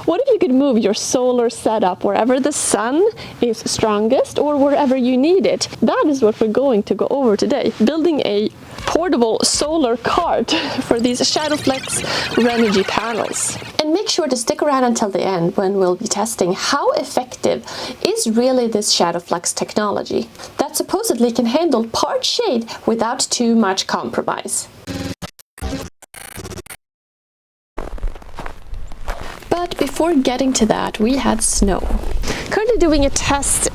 What if you could move your solar setup wherever the sun is strongest or wherever you need it? That is what we're going to go over today, building a portable solar cart for these Shadowflux Renogy panels. And make sure to stick around until the end when we'll be testing how effective is really this Shadowflux technology that supposedly can handle part shade without too much compromise. But before getting to that, we had snow. Currently doing a test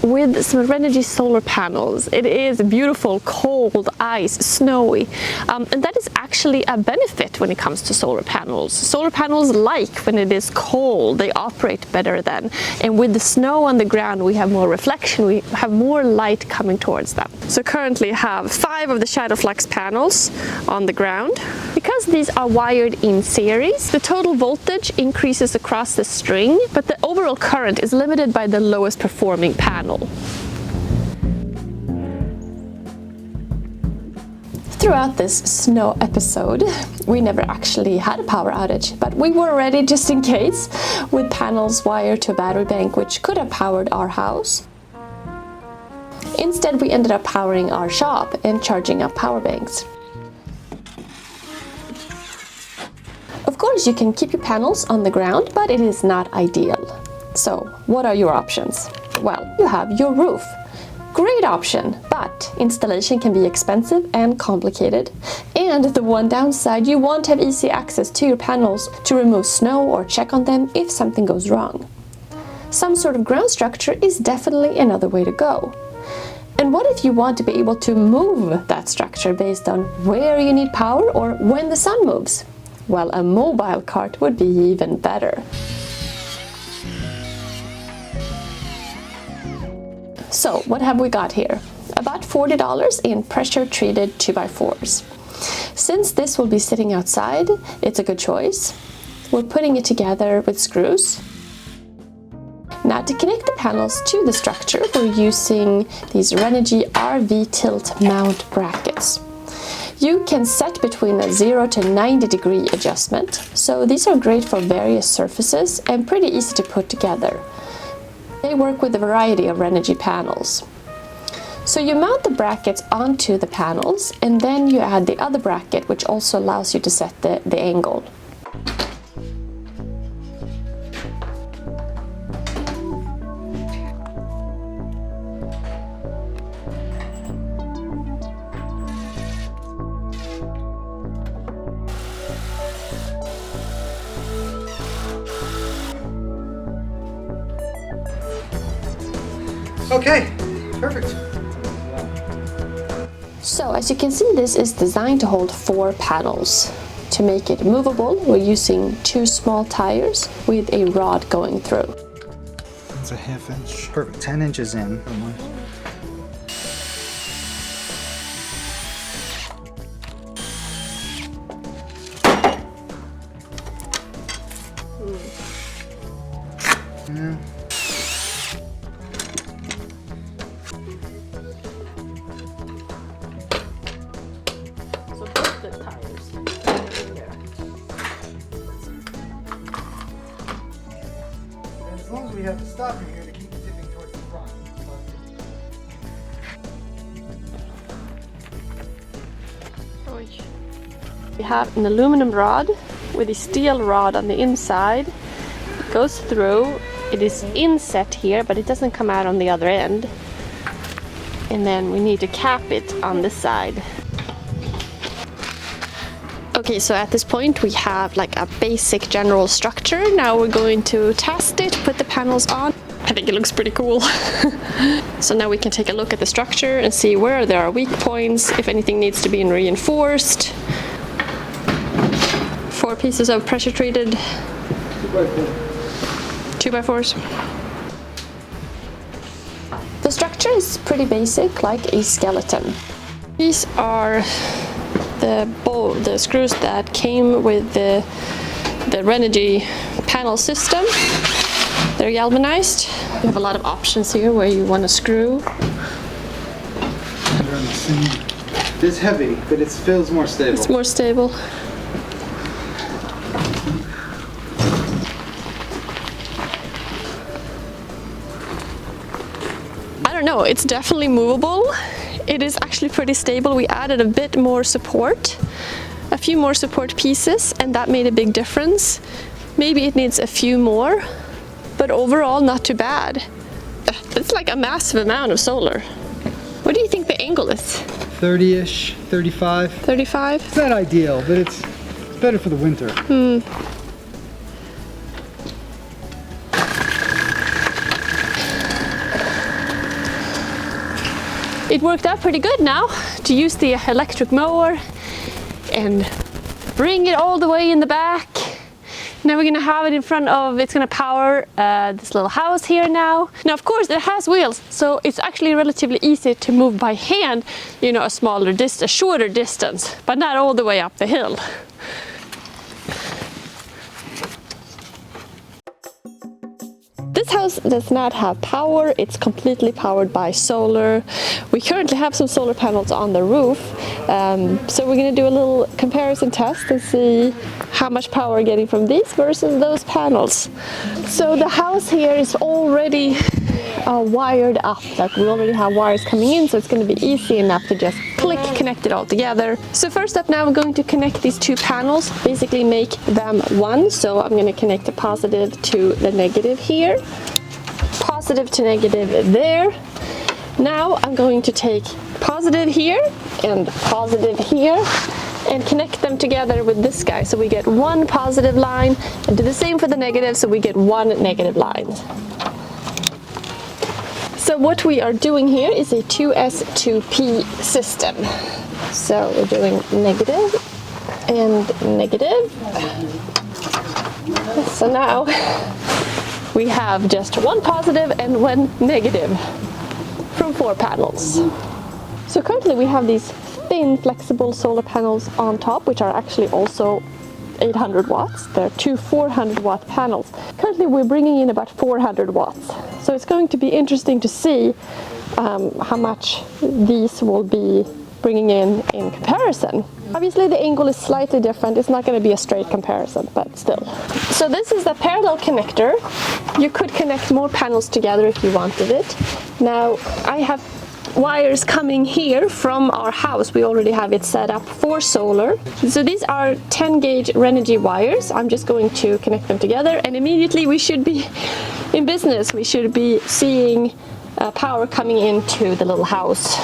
with some Renogy solar panels. It is beautiful, cold, ice, snowy, and that is actually a benefit when it comes to solar panels. Solar panels like when it is cold, they operate better then. And with the snow on the ground, we have more reflection, we have more light coming towards them. So currently I have 5 of the Shadowflux panels on the ground. Because these are wired in series, the total voltage increases across the string, but the overall current is limited by the lowest performing panel. Throughout this snow episode, we never actually had a power outage, but we were ready just in case, with panels wired to a battery bank which could have powered our house. Instead, we ended up powering our shop and charging up power banks. Of course, you can keep your panels on the ground, but it is not ideal. So, what are your options? Well, you have your roof. Great option, but installation can be expensive and complicated. And the one downside, you won't have easy access to your panels to remove snow or check on them if something goes wrong. Some sort of ground structure is definitely another way to go. And what if you want to be able to move that structure based on where you need power or when the sun moves? Well, a mobile cart would be even better. So, what have we got here? About $40 in pressure-treated 2x4s. Since this will be sitting outside, it's a good choice. We're putting it together with screws. Now, to connect the panels to the structure, we're using these Renogy RV tilt mount brackets. You can set between a 0 to 90 degree adjustment, so these are great for various surfaces and pretty easy to put together. They work with a variety of Renogy panels. So you mount the brackets onto the panels and then you add the other bracket, which also allows you to set the angle. Okay, perfect. So as you can see, this is designed to hold 4 panels. To make it movable, we're using 2 small tires with a rod going through. That's a 1/2 inch. Perfect, 10 inches in. Yeah. As long as we have to stop here to keep it tipping towards the front. We have an aluminum rod with a steel rod on the inside. It goes through. It is inset here, but it doesn't come out on the other end. And then we need to cap it on this side. Okay, so at this point we have like a basic general structure. Now we're going to test it, put the panels on. I think it looks pretty cool. So now we can take a look at the structure and see where there are weak points, if anything needs to be reinforced. 4 pieces of pressure treated 2x4s. The structure is pretty basic, like a skeleton. These are the screws that came with the Renogy panel system. They're galvanized. You have a lot of options here where you want to screw. It's heavy, but it feels more stable. It's more stable. no, it's definitely movable. It is actually pretty stable. We added a bit more support, a few more support pieces, and that made a big difference. Maybe it needs a few more, but overall not too bad. It's like a massive amount of solar. What do you think the angle is? 30-ish, 35. 35? It's not ideal, but it's better for the winter. It worked out pretty good now to use the electric mower and bring it all the way in the back. Now we're gonna have it in front of, it's gonna power this little house here now. Now of course it has wheels, so it's actually relatively easy to move by hand, you know, a shorter distance, but not all the way up the hill. This house does not have power, it's completely powered by solar. We currently have some solar panels on the roof, so we're going to do a little comparison test and see how much power we're getting from these versus those panels. So the house here is already wired up, like we already have wires coming in, so it's going to be easy enough to just click, connect it all together. So first up now I'm going to connect these two panels, basically make them one. So I'm going to connect the positive to the negative here, positive to negative there. Now I'm going to take positive here and positive here and connect them together with this guy, so we get one positive line, and do the same for the negative, so we get one negative line. So what we are doing here is a 2S2P system. So we're doing negative and negative. So now we have just one positive and one negative from 4 panels. So currently we have these thin flexible solar panels on top, which are actually also 800 watts. They're 2 400 watt panels. Currently we're bringing in about 400 watts. So it's going to be interesting to see how much these will be bringing in comparison. Obviously the angle is slightly different. It's not going to be a straight comparison, but still. So this is the parallel connector. You could connect more panels together if you wanted it. Now I have wires coming here from our house. We already have it set up for solar. So these are 10 gauge Renogy wires. I'm just going to connect them together and immediately we should be in business. We should be seeing power coming into the little house.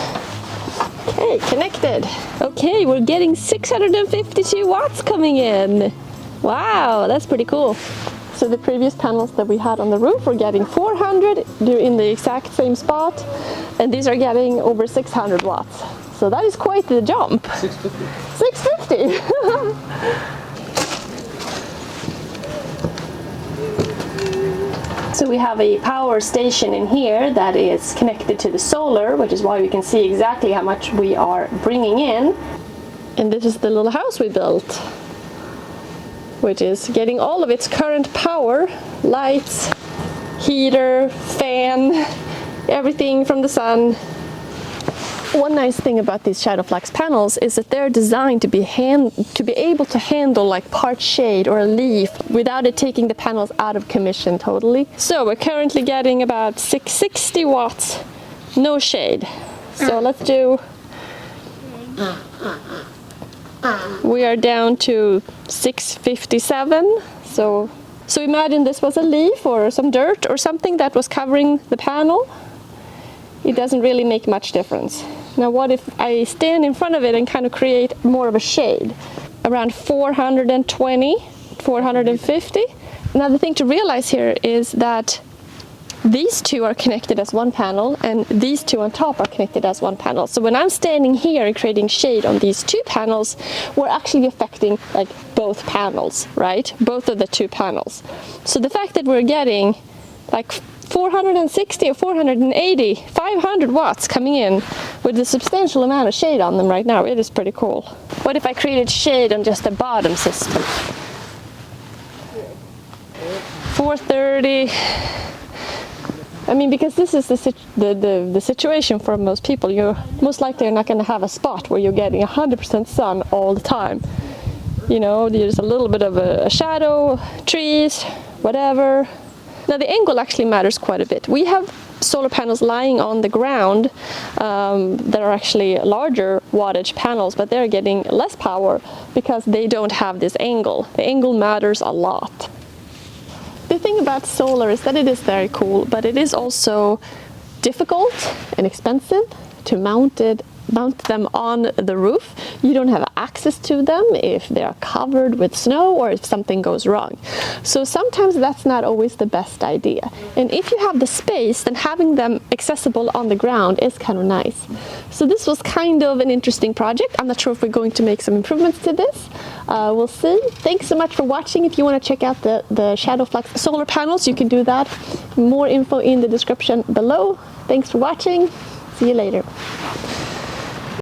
Okay, connected. Okay, we're getting 652 watts coming in. Wow, that's pretty cool. So the previous panels that we had on the roof were getting 400, they're in the exact same spot, and these are getting over 600 watts. So that is quite the jump. 650. 650! So we have a power station in here that is connected to the solar, which is why we can see exactly how much we are bringing in. And this is the little house we built, which is getting all of its current power, lights, heater, fan, everything from the sun. One nice thing about these Shadowflux panels is that they're designed to be able to handle like part shade or a leaf without it taking the panels out of commission totally. So we're currently getting about 660 watts, no shade. So let's do, we are down to 657. So imagine this was a leaf or some dirt or something that was covering the panel. It doesn't really make much difference. Now what if I stand in front of it and kind of create more of a shade? Around 420, 450. Another thing to realize here is that these two are connected as one panel and these two on top are connected as one panel. So when I'm standing here and creating shade on these two panels, we're actually affecting like both panels, right? Both of the two panels. So the fact that we're getting like 460 or 480, 500 watts coming in with a substantial amount of shade on them right now, it is pretty cool. What if I created shade on just the bottom system? 430. I mean, because this is the situation for most people. You're most likely not going to have a spot where you're getting 100% sun all the time. You know, there's a little bit of a shadow, trees, whatever. Now the angle actually matters quite a bit. We have solar panels lying on the ground that are actually larger wattage panels, but they're getting less power because they don't have this angle. The angle matters a lot. The thing about solar is that it is very cool, but it is also difficult and expensive to mount them on the roof. You don't have access to them if they are covered with snow or if something goes wrong. So sometimes that's not always the best idea. And if you have the space, then having them accessible on the ground is kind of nice. So this was kind of an interesting project. I'm not sure if we're going to make some improvements to this. We'll see. Thanks so much for watching. If you want to check out the Shadowflux solar panels, you can do that. More info in the description below. Thanks for watching. See you later.